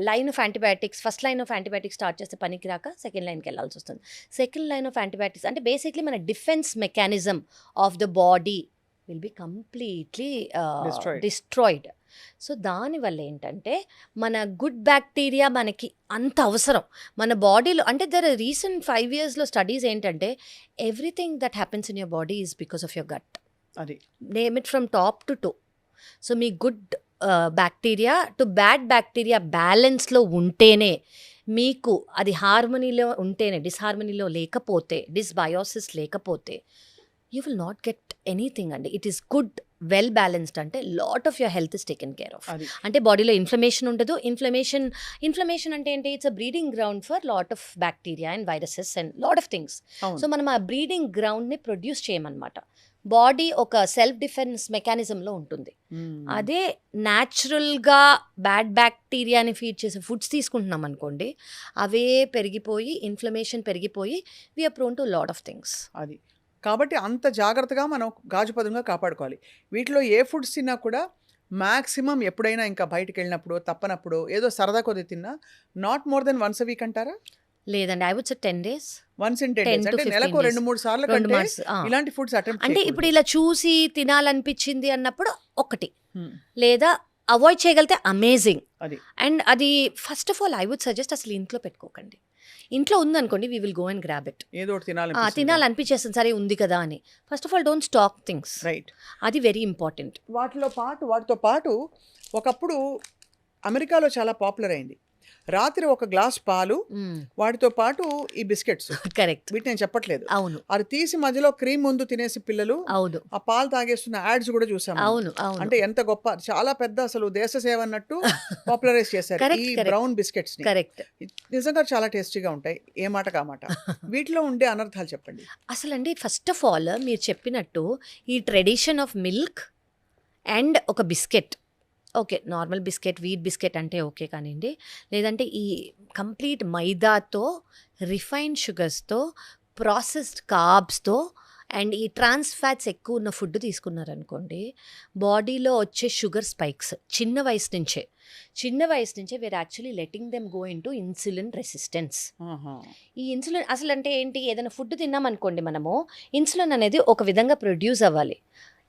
line of antibiotics, first line of antibiotics start చేస్తే పనికి రాక సెకండ్ లైన్కి వెళ్ళాల్సి వస్తుంది. సెకండ్ లైన్ ఆఫ్ యాంటీబయాటిక్స్ అంటే బేసిక్లీ మన defence mechanism of the body will be completely destroyed. So దానివల్ల ఏంటంటే మన గుడ్ బ్యాక్టీరియా మనకి అంత అవసరం మన బాడీలో. అంటే రీసెంట్ 5 yearsలో స్టడీస్ ఏంటంటే everything that happens in your body is because of your gut. అది name it from top to toe. So మీ good bacteria to bad bacteria బ్యాలెన్స్లో ఉంటేనే, మీకు అది హార్మనీలో ఉంటేనే, డిస్హార్మనీలో లేకపోతే, డిస్బయోసిస్ లేకపోతే you will not get anything అండి. It is good well balanced అంటే lot of your health is taken care of. అది అంటే బాడీలో ఇన్ఫ్లమేషన్ ఉండదు. ఇన్ఫ్లమేషన్ అంటే ఏంటి? It's a breeding ground for lot of bacteria and viruses and lot of things. అవును. So మనం ఆ బ్రీడింగ్ గ్రౌండ్ని ప్రొడ్యూస్ చేయమన్నమాట. బాడీ ఒక సెల్ఫ్ డిఫెన్స్ మెకానిజంలో ఉంటుంది. అదే న్యాచురల్గా బ్యాడ్ బ్యాక్టీరియాని ఫీడ్ చేసే ఫుడ్స్ తీసుకుంటున్నాం అనుకోండి, అవే పెరిగిపోయి ఇన్ఫ్లమేషన్ పెరిగిపోయి we are prone to lot of things. అది కాబట్టి అంత జాగ్రత్తగా మనం గాజుపదంగా కాపాడుకోవాలి. వీటిలో ఏ ఫుడ్స్ తిన్నా కూడా మ్యాక్సిమం ఎప్పుడైనా ఇంకా బయటికి వెళ్ళినప్పుడు తప్పనప్పుడు ఏదో సరదా కొద్ది తిన్నా not more than once a week అంటారా? లేదండి, I would say 10 days. Once in 10 10 days to అంటే 15 నెలకు days. 2-3 సార్లు 2 కంటే months. ఇలాంటి ఫుడ్స్ అటెంప్ట్ అంటే ఇప్పుడు ఇలా చూసి తినాలనిపించింది అన్నప్పుడు ఒకటి, లేదా అవాయిడ్ చేయగలిగితే అమేజింగ్. అది అండ్ అది first of all I would suggest అసలు ఇంట్లో పెట్టుకోకండి. ఇంట్లో ఉందనుకోండి, we will go and grab it. ఏదో ఒకటి తినాలనిపించేస్తుంది, సరే ఉంది కదా అని. First of all don't stock things. Right. అది వెరీ ఇంపార్టెంట్. వాటితో పాటు ఒకప్పుడు అమెరికాలో చాలా పాపులర్ అయింది, రాత్రి ఒక గ్లాస్ పాలు వాటితో పాటు ఈ బిస్కెట్స్. కరెక్ట్. వీటి నేను చెప్పట్లేదు. అవును అది తీసి మధ్యలో క్రీమ్ ముందు తినేసి పిల్లలు అవును ఆ పాలు తాగేస్తున్న యాడ్స్ కూడా చూసాము. అవును అవును. అంటే ఎంత గొప్ప, చాలా పెద్ద అసలు దేశ సేవ అన్నట్టు పాపులరైజ్ చేశారు Correct, ఈ correct. బ్రౌన్ బిస్కెట్స్ ని. కరెక్ట్. నిజంగా చాలా టేస్టీగా ఉంటాయి, ఏ మాట కామాట. వీటిలో ఉండే అనర్థాలు చెప్పండి. అసలండి ఫస్ట్ ఆఫ్ ఆల్ మీరు చెప్పినట్టు ఈ ట్రెడిషన్ ఆఫ్ మిల్క్ అండ్ ఒక biscuit, okay normal biscuit, wheat biscuit అంటే ఓకే కానివ్వండి, లేదంటే ఈ కంప్లీట్ మైదాతో, రిఫైన్డ్ షుగర్స్తో, ప్రాసెస్డ్ కార్బ్స్తో అండ్ ఈ ట్రాన్స్ ఫ్యాట్స్ ఎక్కువ ఉన్న ఫుడ్ తీసుకున్నారనుకోండి, బాడీలో వచ్చే షుగర్ స్పైక్స్ చిన్న వయసు నుంచే we are actually letting them go in to insulin resistance. ఈ ఇన్సులిన్ అసలు అంటే ఏంటి? ఏదైనా ఫుడ్ తిన్నామనుకోండి, మనము ఇన్సులిన్ అనేది ఒక విధంగా ప్రొడ్యూస్ అవ్వాలి.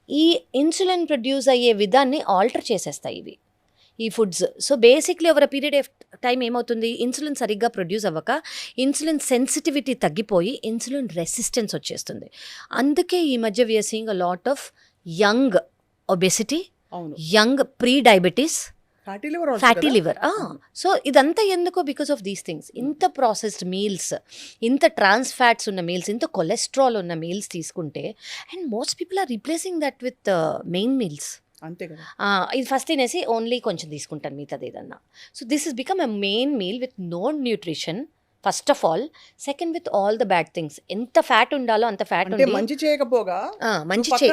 ఈ ఇన్సులిన్ ప్రొడ్యూస్ అయ్యే విధాన్ని ఆల్టర్ చేసేస్తాయి ఈ foods. So basically over a period of time ఏమవుతుంది, ఇన్సులిన్ సరిగ్గా ప్రొడ్యూస్ అవ్వక ఇన్సులిన్ సెన్సిటివిటీ తగ్గిపోయి ఇన్సులిన్ రెసిస్టెన్స్ వచ్చేస్తుంది. అందుకే ఈ మధ్య we are seeing a lot of young obesity, young pre diabetes, fatty liver. So ఇదంతా ఎందుకు? Because of these things. ఇంత ప్రాసెస్డ్ మీల్స్, ఇంత ట్రాన్స్ ఫ్యాట్స్ ఉన్న మీల్స్, ఇంత కొలెస్ట్రాల్ ఉన్న మీల్స్ తీసుకుంటే, and most people are replacing that with main meals. అంతే కదా. ఇది ఫస్ట్ తినేసి ఓన్లీ కొంచెం తీసుకుంటాను మిగతాది ఏదన్నా. So this is become a main meal with no nutrition first of all. Second with all the bad things. ఎంత ఫ్యాట్ ఉండాలో అంత ఫ్యాట్ అంటే మంచి చేయకపోగా మంచి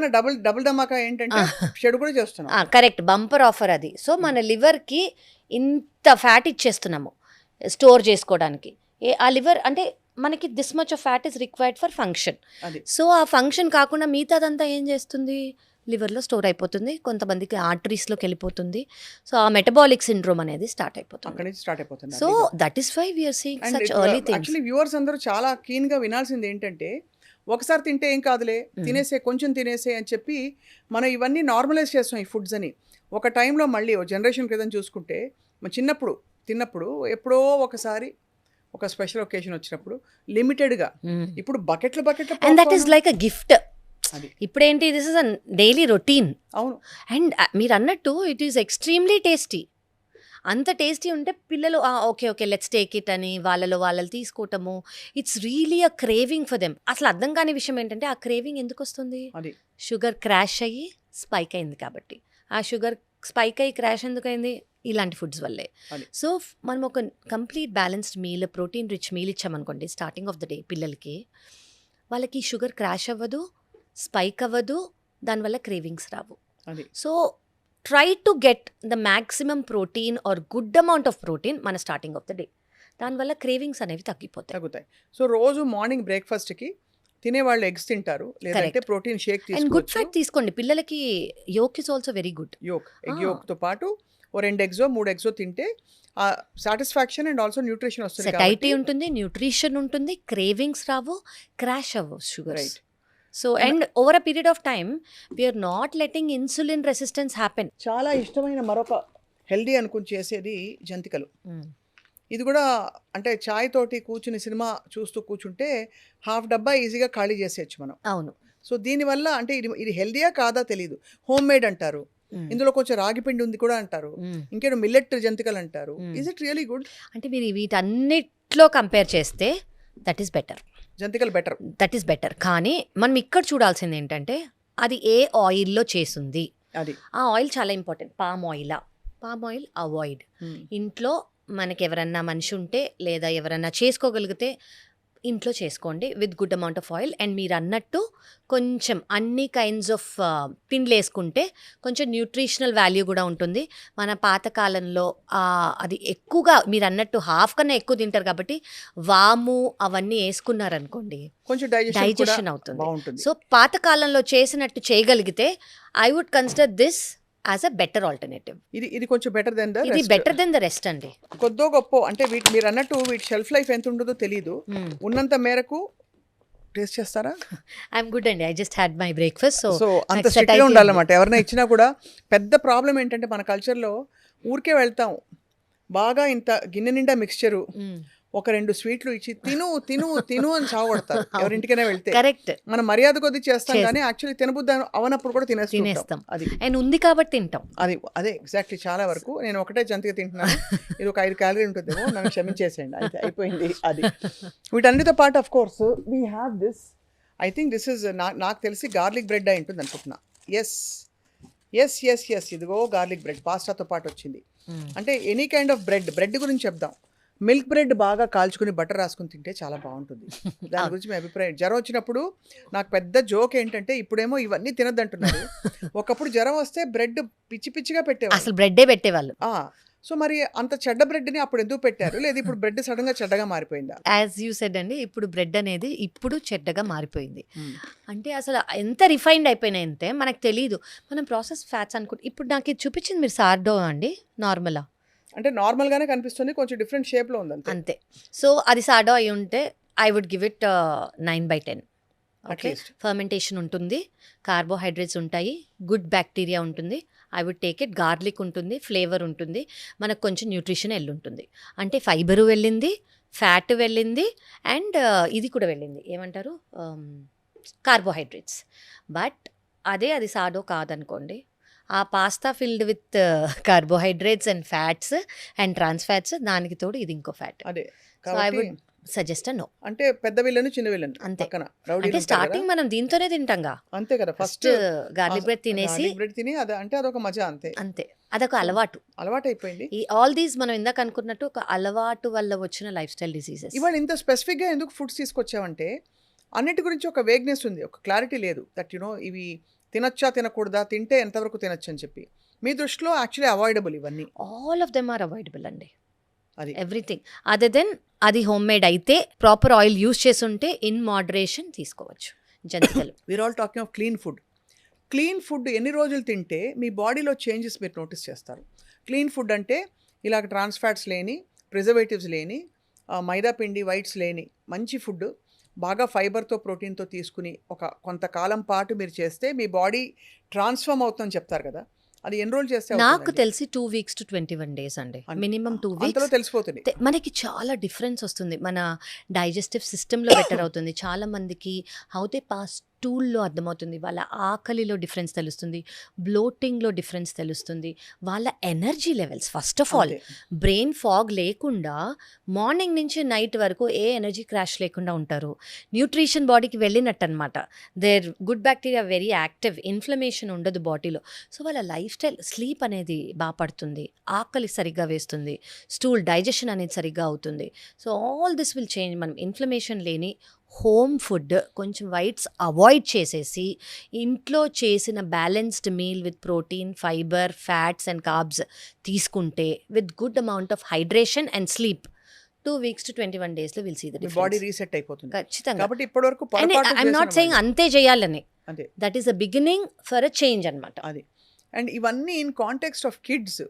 డబుల్ ధమాకా ఏంటంటే చెడు కూడా చేస్తున్నాం. కరెక్ట్, బంపర్ ఆఫర్ అది. సో మన లివర్కి ఇంత ఫ్యాట్ ఇచ్చేస్తున్నాము స్టోర్ చేసుకోవడానికి. ఆ లివర్ అంటే మనకి this much of fat is required for function. So ఆ ఫంక్షన్ కాకుండా మిగతాదంతా ఏం చేస్తుంది, లివర్లో స్టోర్ అయిపోతుంది, కొంతమందికి ఆర్టరీస్లోకి వెళ్ళిపోతుంది. సో ఆ మెటబాలిక్ సిండ్రోమ్ అనేది స్టార్ట్ అయిపోతుంది. So that is why we are seeing such early things. Actually viewers అందరూ చాలా కీన్గా వినాల్సింది ఏంటంటే, ఒకసారి తింటే ఏం కాదులే, కొంచెం తినేసే అని చెప్పి మనం ఇవన్నీ నార్మలైజ్ చేస్తాం ఈ ఫుడ్స్ అని. ఒక టైంలో మళ్ళీ ఒక జనరేషన్ క్రితం చూసుకుంటే, చిన్నప్పుడు తిన్నప్పుడు ఎప్పుడో ఒకసారి ఒక స్పెషల్ ఒకేషన్ వచ్చినప్పుడు లిమిటెడ్గా, ఇప్పుడు బకెట్లు and that is like a gift. ఇప్పుడేంటి, this is a daily routine. అవును. అండ్ మీరు అన్నట్టు ఇట్ ఈస్ ఎక్స్ట్రీమ్లీ టేస్టీ. అంత టేస్టీ ఉంటే పిల్లలు ఓకే లెట్స్ టేక్ ఇట్ అని వాళ్ళు తీసుకోవటము, it's really a craving for them. అసలు అర్థం కాని విషయం ఏంటంటే, ఆ క్రేవింగ్ ఎందుకు వస్తుంది? షుగర్ క్రాష్ అయ్యి స్పైక్ అయింది కాబట్టి. ఆ షుగర్ స్పైక్ అయ్యి క్రాష్ ఎందుకు అయింది? ఇలాంటి ఫుడ్స్ వల్లే. సో మనం ఒక complete balanced meal, protein rich meal ఇచ్చామనుకోండి స్టార్టింగ్ ఆఫ్ ద డే పిల్లలకి, వాళ్ళకి షుగర్ క్రాష్ అవ్వదు, స్పైక్ అవ్వదు, దానివల్ల క్రేవింగ్స్ రావు. So try to get the maximum protein or good amount of protein మన స్టార్టింగ్ ఆఫ్ ద డే. దానివల్ల క్రేవింగ్స్ అనేవి తగ్గుతాయి. సో రోజు మార్నింగ్ బ్రేక్ఫాస్ట్కి తినేవాళ్ళు ఎగ్స్ తింటారు, లేదంటే ప్రోటీన్ షేక్ తీసుకోండి. అండ్ గుడ్ ఫ్యాట్ తీసుకోండి. పిల్లలకి yolk is also very good. Egg యోక్తో పాటు 2 ఎగ్స్ 3 ఎగ్స్ తింటే సాటిస్ఫాక్షన్ అండ్ ఆల్సో న్యూట్రిషన్ వస్తుంది, సెటైటీ ఉంటుంది, న్యూట్రిషన్ ఉంటుంది, క్రేవింగ్స్ రావు, క్రాష్ అవ్వవు sugar. So and over a period of time we're not letting insulin resistance happen. చాలా ఇష్టమైన మరొక హెల్దీ అనుకుని చేసేది జంతికలు. ఇది కూడా అంటే చాయ్ తోటి కూర్చుని సినిమా చూస్తూ కూర్చుంటే హాఫ్ డబ్బా ఈజీగా ఖాళీ చేసేయచ్చు మనం. అవును. సో దీనివల్ల అంటే ఇది హెల్దీయా కాదా తెలియదు. హోమ్ మేడ్ అంటారు, ఇందులో కొంచెం రాగి పిండి ఉంది కూడా అంటారు, ఇంకేదో మిల్లెట్ జంతికలు అంటారు. Is it really good? అంటే మీరు వీటన్నిట్లో కంపేర్ చేస్తే దట్ ఈస్ బెటర్. జంతికలు బెటర్. That is better. కానీ మనం ఇక్కడ చూడాల్సింది ఏంటంటే అది ఏ ఆయిల్లో చేసింది. అది ఆ ఆయిల్ చాలా ఇంపార్టెంట్. Palm oil avoid. ఇంట్లో మనకి ఎవరన్నా మనిషి ఉంటే లేదా ఎవరన్నా చేసుకోగలిగితే ఇంట్లో చేసుకోండి with good amount of oil. And మీరు అన్నట్టు కొంచెం అన్ని కైండ్స్ ఆఫ్ పిండిలు వేసుకుంటే కొంచెం న్యూట్రిషనల్ వాల్యూ కూడా ఉంటుంది. మన పాతకాలంలో అది ఎక్కువగా మీరు అన్నట్టు హాఫ్ కన్నా ఎక్కువ తింటారు కాబట్టి వాము అవన్నీ వేసుకున్నారనుకోండి కొంచెం డైజెషన్ అవుతుంది. బాగుంటుంది. సో పాతకాలంలో చేసినట్టు చేయగలిగితే I would consider this as a better alternative. ఇది కొంచెం బెటర్ దెన్ ద ఇది బెటర్ దెన్ ద రెస్ట్ అండి. కొద్దో గొప్ప అంటే మీరు అన్నట్టు వీటి షెల్ఫ్ లైఫ్ ఎంత ఉంటుందో తెలియదు. ఉన్నంత మేరకు టేస్ట్ చేస్తారా? ఐఎమ్ గుడ్ అండి. I just had my breakfast. So అంత స్ట్రిక్ట్గా ఉండాలన్నమాట. ఎవరైనా ఇచ్చినా కూడా పెద్ద ప్రాబ్లం ఏంటంటే మన కల్చర్లో ఊరికే వెళ్తాం, బాగా ఇంత గిన్నె నిండా మిక్స్చరు, ఒక 2 స్వీట్లు ఇచ్చి తిను తిను తిను అని చావగొడతారు ఎవరింటికైనా వెళ్తే. కరెక్ట్. మనం మర్యాద కొద్ది చేస్తాం కానీ యాక్చువల్లీ తినబుద్ధి అవనప్పుడు కూడా తినేస్తాం. అది అండ్ ఉంది కాబట్టి తింటాం. అదే ఎగ్జాక్ట్లీ. చాలా వరకు నేను ఒకటే జంతిక తింటున్నాను, ఇది ఒక 5 క్యాలరీ ఉంటుందేమో, నన్ను క్షమించేసేయండి, అయితే అయిపోయింది. అది వీటన్నిటితో పాటు of course we have this. I think this is నాకు తెలిసి గార్లిక్ బ్రెడ్ అయి ఉంటుంది అనుకుంటున్నా. ఎస్ ఇదిగో గార్లిక్ బ్రెడ్ పాస్తాతో పాటు వచ్చింది. అంటే ఎనీ కైండ్ ఆఫ్ బ్రెడ్ గురించి చెప్దాం. మిల్క్ బ్రెడ్ బాగా కాల్చుకుని బటర్ రాసుకుని తింటే చాలా బాగుంటుంది. దాని గురించి మీ అభిప్రాయం. జ్వరం వచ్చినప్పుడు నాకు పెద్ద జోక్ ఏంటంటే ఇప్పుడేమో ఇవన్నీ తినద్దంటున్నారు. ఒకప్పుడు జ్వరం వస్తే బ్రెడ్ పిచ్చిగా పెట్టేవాళ్ళు, అసలు బ్రెడ్డే పెట్టేవాళ్ళు. సో మరి అంత చెడ్డ బ్రెడ్ని అప్పుడు ఎందుకు పెట్టారు? లేదా ఇప్పుడు బ్రెడ్ సడన్గా చెడ్డగా మారిపోయిందా? యాజ్ యూ సెడ్ అండి, ఇప్పుడు బ్రెడ్ అనేది ఇప్పుడు చెడ్డగా మారిపోయింది. అంటే అసలు ఎంత రిఫైన్డ్ అయిపోయినాయంటే మనకు తెలియదు. మనం ప్రాసెస్ ఫ్యాట్స్ అనుకుంటే ఇప్పుడు నాకు ఇది చూపించింది మీరు సార్డో అండి, నార్మలా అంటే నార్మల్గానే కనిపిస్తుంది, కొంచెం డిఫరెంట్ షేప్లో ఉంది అంతే. సో అది సార్డో అయి ఉంటే I would give it 9/10. Okay, fermentation ఉంటుంది, కార్బోహైడ్రేట్స్ ఉంటాయి, గుడ్ బ్యాక్టీరియా ఉంటుంది. I would take it. Garlic ఉంటుంది, ఫ్లేవర్ ఉంటుంది, మనకు కొంచెం న్యూట్రిషన్ వెళ్ళుంటుంది. అంటే ఫైబరు వెళ్ళింది, ఫ్యాట్ వెళ్ళింది, అండ్ ఇది కూడా వెళ్ళింది, ఏమంటారు, కార్బోహైడ్రేట్స్. బట్ అది సాడో కాదనుకోండి, ఆ pasta filled with carbohydrates and fats and trans fats, దానికి తోడు ఇది ఇంకో ఫ్యాట్. అదే so I would suggest no. అంటే పెద్ద విల్లను చిన్న విల్లను అంతే. పక్కన అంటే స్టార్టింగ్ మనం దీంతోనే తింటాంగా, అంతే కదా. ఫస్ట్ గార్లిక్ బ్రెడ్ తినేసి బ్రెడ్ తిని అంటే అదొక మజా. అంతే అదొక అలవాటు అయిపోయింది. ఈ ఆల్ దీస్ మనం ఇందాక అనుకున్నట్టు ఒక అలవాటు వల్ల వచ్చిన లైఫ్ స్టైల్ డిసీజెస్. ఇవాళ ఇంత స్పెసిఫిక్గా ఎందుకు ఫుడ్స్ తీసుకొచ్చామంటే అన్నిటి గురించి ఒక వేగ్నెస్ ఉంది, ఒక క్లారిటీ లేదు. దట్ ఇవి తినొచ్చా తినకూడదా, తింటే ఎంతవరకు తినొచ్చు అని చెప్పి. మీ దృష్టిలో యాక్చువల్లీ అవాయిడబుల్ ఇవన్నీ? All of them are avoidable అండి. అది ఎవ్రీథింగ్ అదర్ దెన్ అది హోమ్ మేడ్ అయితే, ప్రాపర్ ఆయిల్ యూస్ చేసి ఉంటే ఇన్ మోడరేషన్ తీసుకోవచ్చు జంతికలు. We are all talking of clean food ఎన్ని రోజులు తింటే మీ బాడీలో చేంజెస్ మీరు నోటీస్ చేస్తారు? క్లీన్ ఫుడ్ అంటే ఇలాగ ట్రాన్స్ ఫ్యాట్స్ లేని, ప్రిజర్వేటివ్స్ లేని, మైదా పిండి వైట్స్ లేని మంచి ఫుడ్, బాగా ఫైబర్తో ప్రోటీన్తో తీసుకుని కొంతకాలం పాటు మీరు చేస్తే మీ బాడీ ట్రాన్స్ఫార్మ్ అవుతుందని చెప్తారు కదా. అది ఎన్ని రోజులు చేస్తే? నాకు తెలిసి 2 weeks to 21 days అండి, మినిమం 2 weeks. తెలిసిపోతుంది మనకి చాలా డిఫరెన్స్ వస్తుంది, మన డైజెస్టివ్ సిస్టంలో బెటర్ అవుతుంది. చాలా మందికి హౌ దే పాస్ టూల్లో అర్థమవుతుంది, వాళ్ళ ఆకలిలో డిఫరెన్స్ తెలుస్తుంది, బ్లోటింగ్లో డిఫరెన్స్ తెలుస్తుంది, వాళ్ళ energy levels. First of all brain fog లేకుండా మార్నింగ్ నుంచి నైట్ వరకు ఏ ఎనర్జీ క్రాష్ లేకుండా ఉంటారు. న్యూట్రిషన్ బాడీకి వెళ్ళినట్టు అనమాట. There good bacteria very active, inflammation ఉండదు బాడీలో. సో వాళ్ళ లైఫ్ స్టైల్, స్లీప్ అనేది బాగా పడుతుంది, ఆకలి సరిగ్గా వేస్తుంది, స్టూల్ డైజెషన్ అనేది సరిగ్గా అవుతుంది. So all this will change. మనం ఇన్ఫ్లమేషన్ లేని హోమ్ ఫుడ్ కొంచెం వైట్స్ అవాయిడ్ చేసేసి ఇంట్లో చేసిన balanced meal with protein, fibre, fats and carbs తీసుకుంటే with good amount of hydration and sleep 2 weeks to 21 days లో will see the difference. Body reset అయిపోతుంది ఖచ్చితంగా. కాబట్టి ఇప్పటివరకు ఐఎమ్ నాట్ సేయింగ్ అంతే చేయాలని, that is a beginning for a change అనమాట. అది. అండ్ ఇవన్నీ ఇన్ కాంటెక్స్ట్ ఆఫ్ కిడ్స్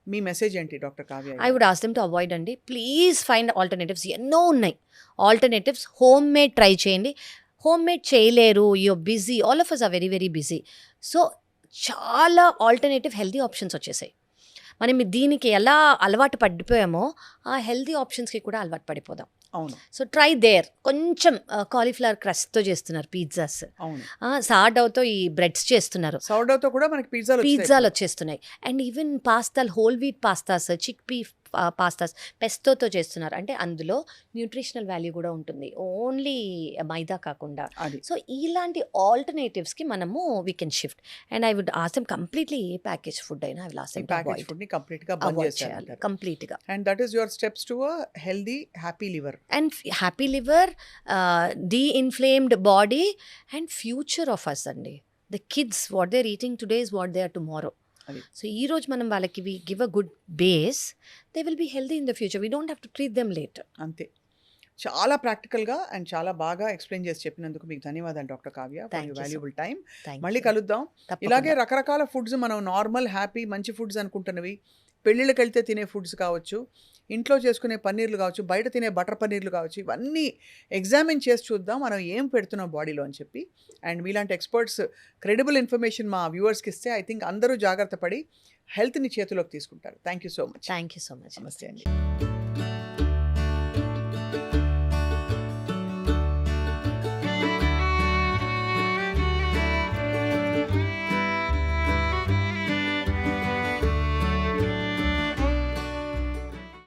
మీ మెసేజ్ ఏంటి doctor Kavya? I would ask them to avoid అండి. Please find alternatives. ఎన్నో ఉన్నాయి ఆల్టర్నేటివ్స్. హోమ్ మేడ్ ట్రై చేయండి. హోమ్ మేడ్ చేయలేరు, you're busy, all of us are very very busy. So చాలా alternative healthy options వచ్చేసాయి. మనం దీనికి ఎలా అలవాటు పడిపోయామో ఆ హెల్తీ ఆప్షన్స్కి కూడా అలవాటు పడిపోదాం. అవును. So try there. కొంచెం కాలీఫ్లవర్ క్రస్ట్తో చేస్తున్నారు పిజ్జాస్, అవును. సార్డౌతో ఈ బ్రెడ్స్ చేస్తున్నారు, సార్డౌతో కూడా మనకి పిజ్జాలు వచ్చేస్తున్నాయి. అండ్ ఈవెన్ పాస్తాలు, whole wheat pastas, chickpea pastas పెస్తోతో చేస్తున్నారు అంటే అందులో న్యూట్రిషనల్ వాల్యూ కూడా ఉంటుంది ఓన్లీ మైదా కాకుండా. అది సో ఇలాంటి ఆల్టర్నేటివ్స్కి మనము we can shift and I would ask them completely ఏ ప్యాకేజ్ ఫుడ్ అయినా I will ask them to package avoid food ని కంప్లీట్ గా బంద్ చేయాలి చేసేయాలి. కంప్లీట్గా. And that is your steps to a healthy happy liver. And happy liver, de-inflamed body and future of us అండి. The kids what they are eating today is what they are tomorrow. అది. So ఈ రోజు మనం వాళ్ళకి వి give a good base, they will be healthy in the future. We don't have to treat them later. అంతే. చాలా ప్రాక్టికల్గా and చాలా బాగా ఎక్స్ప్లెయిన్ చేసి చెప్పినందుకు మీకు ధన్యవాదాలు doctor Kavya for Thank your you so valuable time. Thank మళ్ళీ కలుద్దాం. ఇలాగే రకరకాల ఫుడ్స్ మనం నార్మల్ హ్యాపీ మంచి ఫుడ్స్ అనుకుంటున్నవి, పెళ్ళిళ్ళకి వెళ్తే తినే ఫుడ్స్ కావచ్చు, ఇంట్లో చేసుకునే పన్నీర్లు కావచ్చు, బయట తినే బటర్ పన్నీర్లు కావచ్చు, ఇవన్నీ ఎగ్జామిన్ చేసి చూద్దాం మనం ఏం పెడుతున్నాం బాడీలో అని చెప్పి. అండ్ మీలాంటి ఎక్స్పర్ట్స్ క్రెడిబుల్ ఇన్ఫర్మేషన్ మా వ్యూవర్స్కి ఇస్తే ఐ థింక్ అందరూ జాగ్రత్త పడి హెల్త్ని చేతిలోకి తీసుకుంటారు. Thank you so much. Thank you so much. నమస్తే అండి.